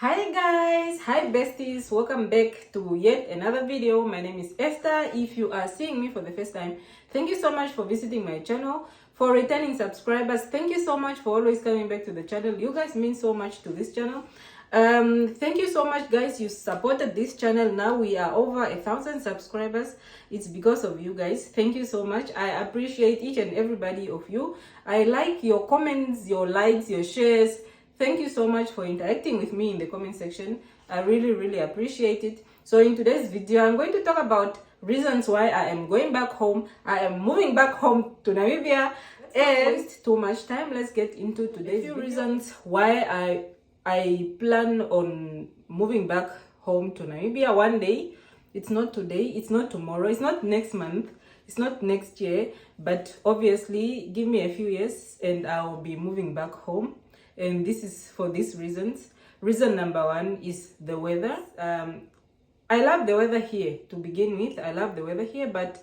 Hi guys, hi besties, welcome back to yet another video. My name is Esther. If you are seeing me for the first time, thank you so much for visiting my channel. For returning subscribers, thank you so much for always coming back to the channel. You guys mean so much to this channel. Thank you so much guys, you supported this channel. Now we are over 1,000 subscribers. It's because of you guys. Thank you so much. I appreciate each and everybody of you. I like your comments, your likes, your shares. Thank you so much for interacting with me in the comment section. I really appreciate it. So in today's video, I'm going to talk about reasons why I am going back home. I am moving back home to Namibia. And waste too much time. Let's get into today's few reasons why I plan on moving back home to Namibia one day. It's not today, it's not tomorrow, it's not next month, it's not next year, but obviously give me a few years and I'll be moving back home. And this is for these reasons. Reason number one is the weather. I love the weather here to begin with. I love the weather here, but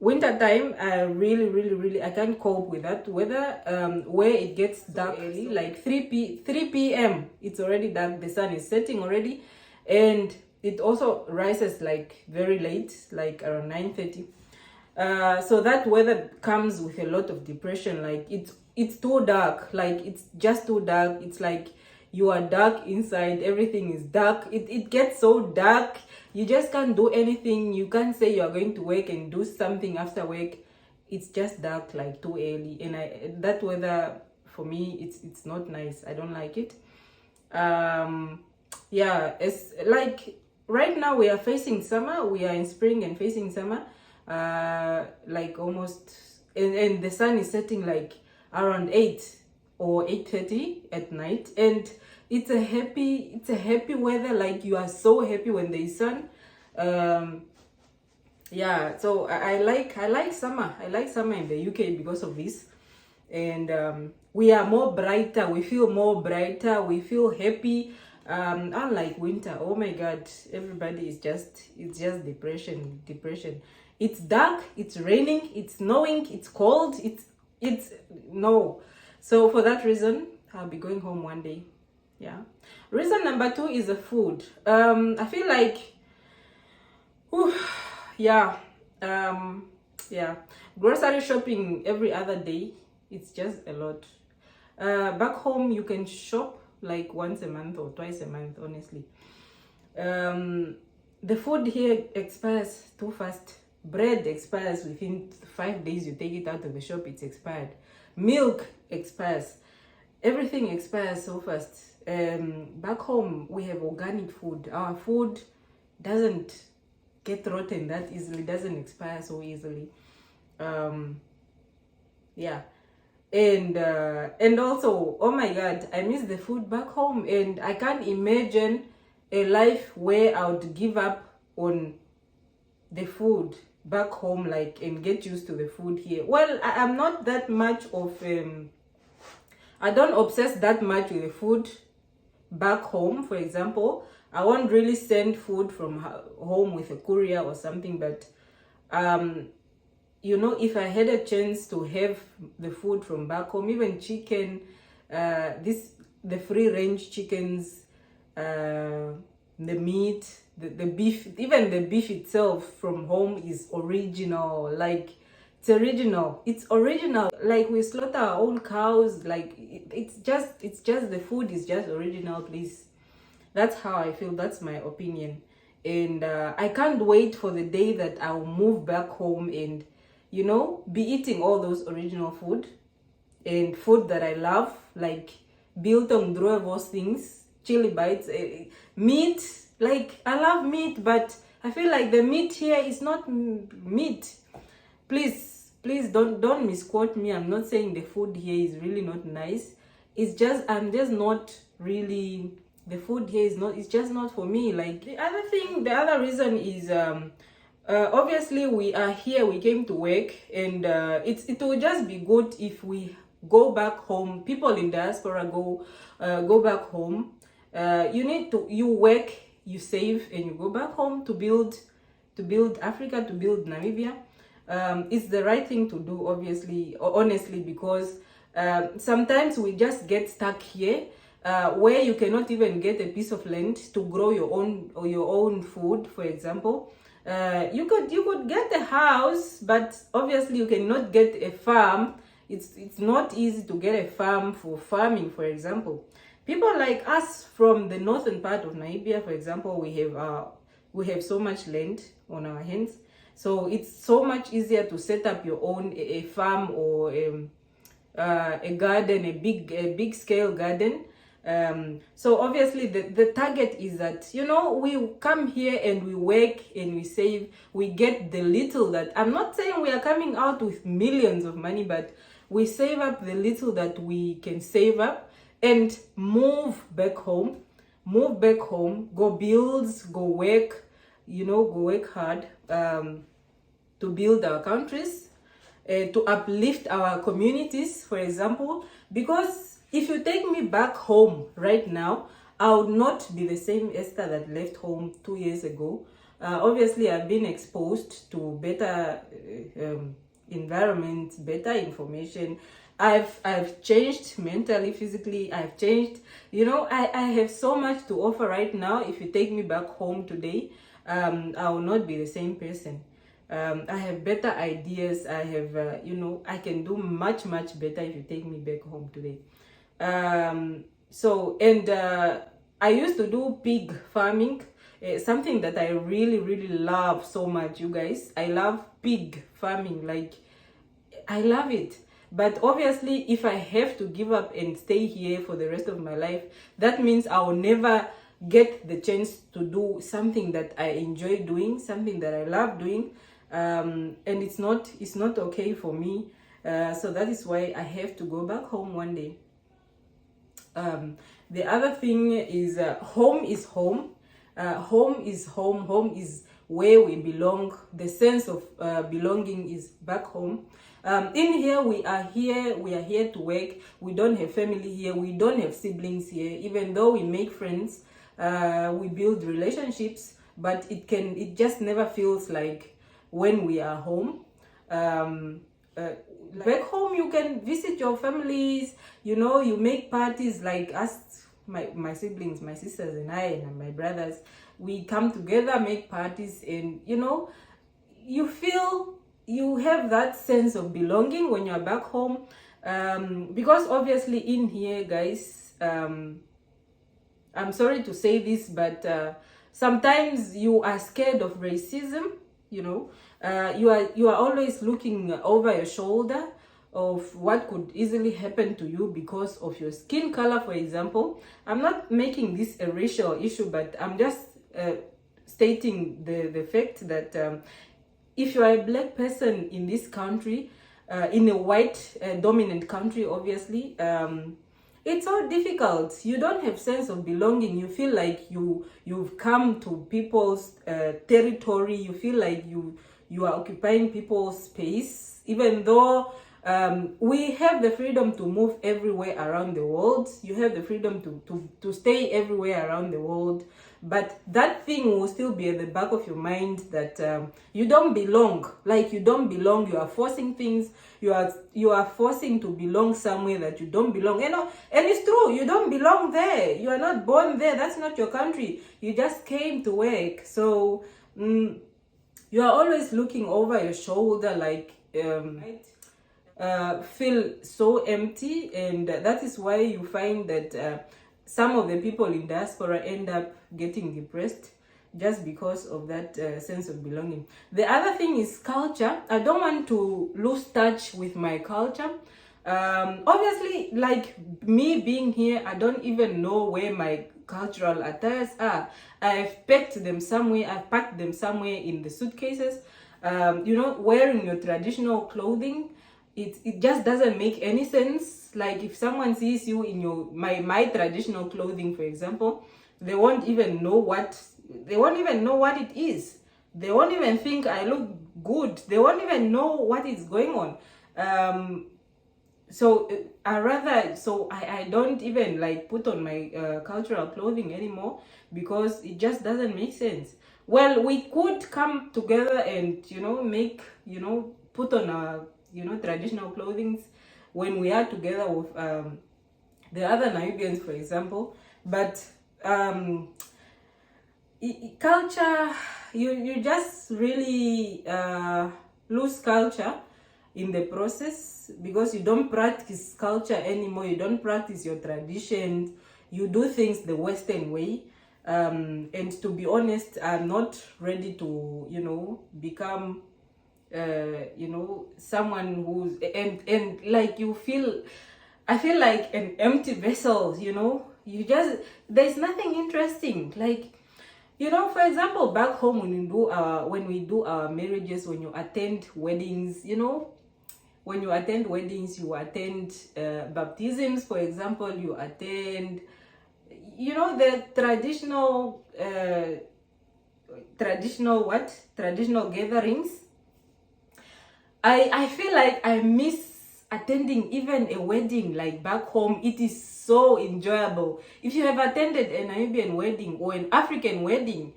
winter time, I really I can't cope with that weather. Where it gets dark early, like 3 p.m. It's already dark. The sun is setting already, and it also rises like very late, like around 9:30. So that weather comes with a lot of depression. Like it's too dark, like it's just too dark. It's like you are dark inside, everything is dark. It gets so dark, you just can't do anything. You can't say you are going to work and do something after work. It's just dark, like too early. And that weather for me, it's not nice. I don't like it. Yeah, it's like right now we are facing summer. We are in spring and facing summer. Like almost, and the sun is setting like around 8 or 8:30 at night, and it's a happy weather. Like you are so happy when there is sun. Yeah, so I like summer. I like summer in the UK because of this. And we are more brighter, we feel more brighter, we feel happy. Unlike winter, oh my god, everybody is it's just depression. It's dark, it's raining, it's snowing, it's cold, it's no. So for that reason, I'll be going home one day. Yeah. Reason number two is the food. I feel like yeah, grocery shopping every other day, it's just a lot. Back home you can shop like once a month or twice a month, honestly. The food here expires too fast. Bread expires within 5 days. You take it out of the shop, it's expired. Milk expires. Everything expires so fast. Back home we have organic food. Our food doesn't get rotten that easily, doesn't expire so easily. Yeah. And also, oh my god, I miss the food back home, and I can't imagine a life where I would give up on the food back home, like, and get used to the food here. Well, I'm not that much of I don't obsess that much with the food back home. For example, I won't really send food from home with a courier or something, but you know, if I had a chance to have the food from back home, even chicken, the free range chickens, the meat, the beef, even the beef itself from home is original. Like it's original. Like we slaughter our own cows. Like it's just the food is just original, please. That's how I feel. That's my opinion. And I can't wait for the day that I'll move back home and, you know, be eating all those original food and food that I love, like biltong, those things, chili bites, meat. Like I love meat, but I feel like the meat here is not meat. Please don't misquote me. I'm not saying the food here is really not nice. It's just I'm just not really, the food here is not, it's just not for me. Like the other reason is obviously we are here, we came to work, and it will just be good if we go back home. People in diaspora go back home. You work, you save, and you go back home to build Africa, to build Namibia. It's the right thing to do, obviously, honestly, because sometimes we just get stuck here. where you cannot even get a piece of land to grow your own food, for example. You could get a house, but obviously you cannot get a farm. It's not easy to get a farm for farming, for example. People like us from the northern part of Namibia, for example, we have so much land on our hands, so it's so much easier to set up your own a farm, or a garden, a big scale garden. So obviously the target is that, we come here and we work and we save, we get the little that, I'm not saying we are coming out with millions of money, but we save up the little that we can save up and move back home, go build, go work, go work hard, to build our countries, to uplift our communities, for example. Because if you take me back home right now, I would not be the same Esther that left home 2 years ago. Obviously, I've been exposed to better environment, better information. I've changed mentally, physically. I've changed. I have so much to offer right now. If you take me back home today, I will not be the same person. I have better ideas. I have, I can do much, much better if you take me back home today. I used to do pig farming, something that I really, really love so much, you guys. I love pig farming, like, I love it. But obviously, if I have to give up and stay here for the rest of my life, that means I will never get the chance to do something that I enjoy doing, something that I love doing. And it's not okay for me. So that is why I have to go back home one day. The other thing is, home is home. Home is home. Home is where we belong. The sense of belonging is back home. In here, we are here to work. We don't have family here. We don't have siblings here. Even though we make friends, we build relationships, but it just never feels like when we are home. Back home, you can visit your families, you make parties, like us, my siblings, my sisters and I, and my brothers. We come together, make parties, and you feel you have that sense of belonging when you're back home. Because obviously in here, guys, I'm sorry to say this, but sometimes you are scared of racism. You are always looking over your shoulder of what could easily happen to you because of your skin color, for example. I'm not making this a racial issue, but I'm just stating the fact that if you are a black person in this country, in a white dominant country, obviously, it's so difficult. You don't have sense of belonging. You feel like you've come to people's territory. You feel like you are occupying people's space, even though we have the freedom to move everywhere around the world. You have the freedom to stay everywhere around the world, but that thing will still be at the back of your mind that you don't belong. Like, you don't belong. You are forcing things. You are forcing to belong somewhere that you don't belong. And it's true. You don't belong there. You are not born there. That's not your country. You just came to work. So you are always looking over your shoulder, like, feel so empty. And that is why you find that some of the people in diaspora end up getting depressed just because of that sense of belonging. The other thing is culture. I don't want to lose touch with my culture. Obviously, like me being here, I don't even know where my cultural attires are. I've packed them somewhere. I've packed them somewhere in the suitcases. Wearing your traditional clothing, it just doesn't make any sense. Like, if someone sees you in my traditional clothing, for example, they won't even know what it is. They won't even think I look good. They won't even know what is going on. So I don't even like put on my cultural clothing anymore, because it just doesn't make sense. Well, we could come together and put on our traditional clothing when we are together with the other Namibians, for example. But culture, you just really lose culture in the process, because you don't practice culture anymore. You don't practice your traditions. You do things the Western way. And to be honest, I'm not ready to, become someone who's and like I feel like an empty vessel. You just, there's nothing interesting. Like, for example, back home, when we do our marriages, when you attend weddings, when you attend weddings, you attend baptisms, for example, you attend, the traditional gatherings. I feel like I miss attending even a wedding. Like back home, it is so enjoyable. If you have attended a Namibian wedding or an African wedding,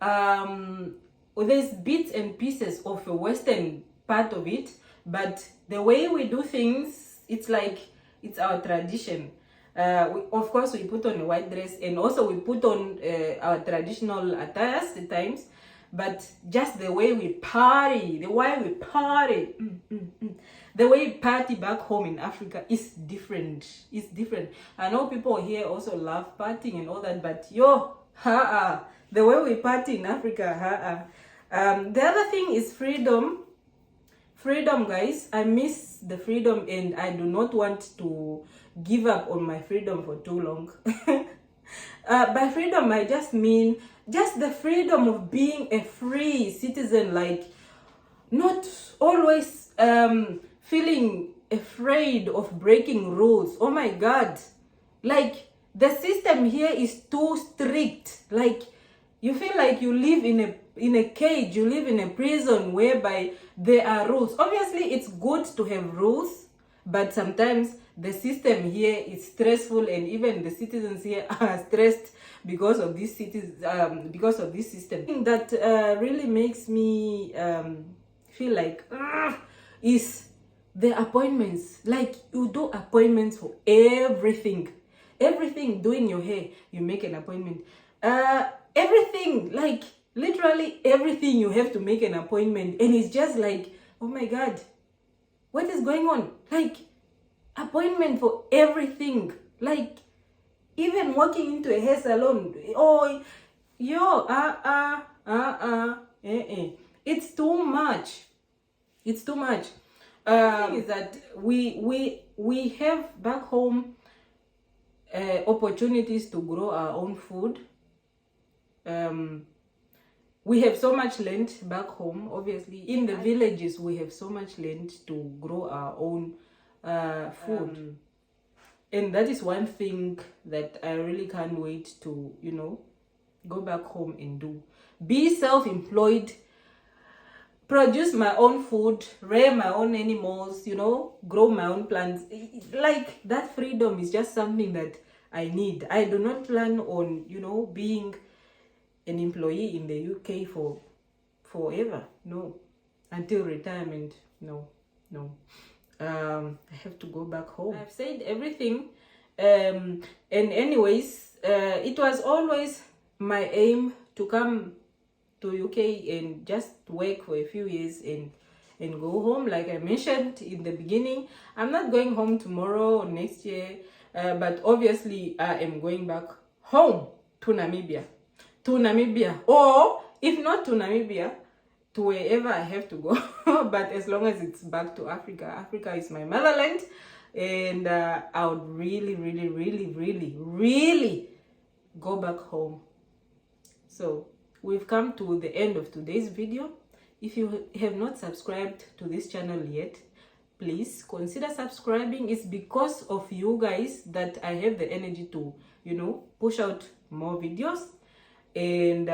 there's bits and pieces of a Western part of it, but the way we do things, it's like it's our tradition. Of course, we put on a white dress, and also we put on our traditional attires at times. But just the way we party, the way we party back home in Africa is different. It's different. I know people here also love partying and all that, but the way we party in Africa, the other thing is freedom. Freedom, guys. I miss the freedom, and I do not want to give up on my freedom for too long. By freedom, I just mean just the freedom of being a free citizen, like not always feeling afraid of breaking rules. Oh my God. Like, the system here is too strict. Like, you feel like you live in a cage, you live in a prison whereby there are rules. Obviously, it's good to have rules, but sometimes the system here is stressful, and even the citizens here are stressed because of this system. That really makes me feel like is the appointments. Like, you do appointments for everything. Doing your hair, you make an appointment. Everything, like literally everything, you have to make an appointment, and it's just like, oh my God, what is going on? Like, appointment for everything. Like, even walking into a hair salon, it's too much. It's too much. The thing is that we have back home opportunities to grow our own food. We have so much land back home. Obviously, in the villages, we have so much land to grow our own food. And that is one thing that I really can't wait to, go back home and do. Be self-employed, produce my own food, rear my own animals, grow my own plants. Like, that freedom is just something that I need. I do not plan on, being an employee in the UK for forever. No. Until retirement. No. I have to go back home. I've said everything. And anyways, it was always my aim to come to UK and just work for a few years and go home. Like I mentioned in the beginning, I'm not going home tomorrow or next year, but obviously I am going back home to Namibia, or if not to Namibia, to wherever I have to go. But as long as it's back to Africa is my motherland, and I would really, really, really, really, really go back home. So we've come to the end of today's video. If you have not subscribed to this channel yet, please consider subscribing. It's because of you guys that I have the energy to, push out more videos. And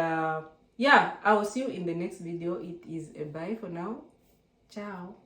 yeah, I will see you in the next video. It is a bye for now. Ciao.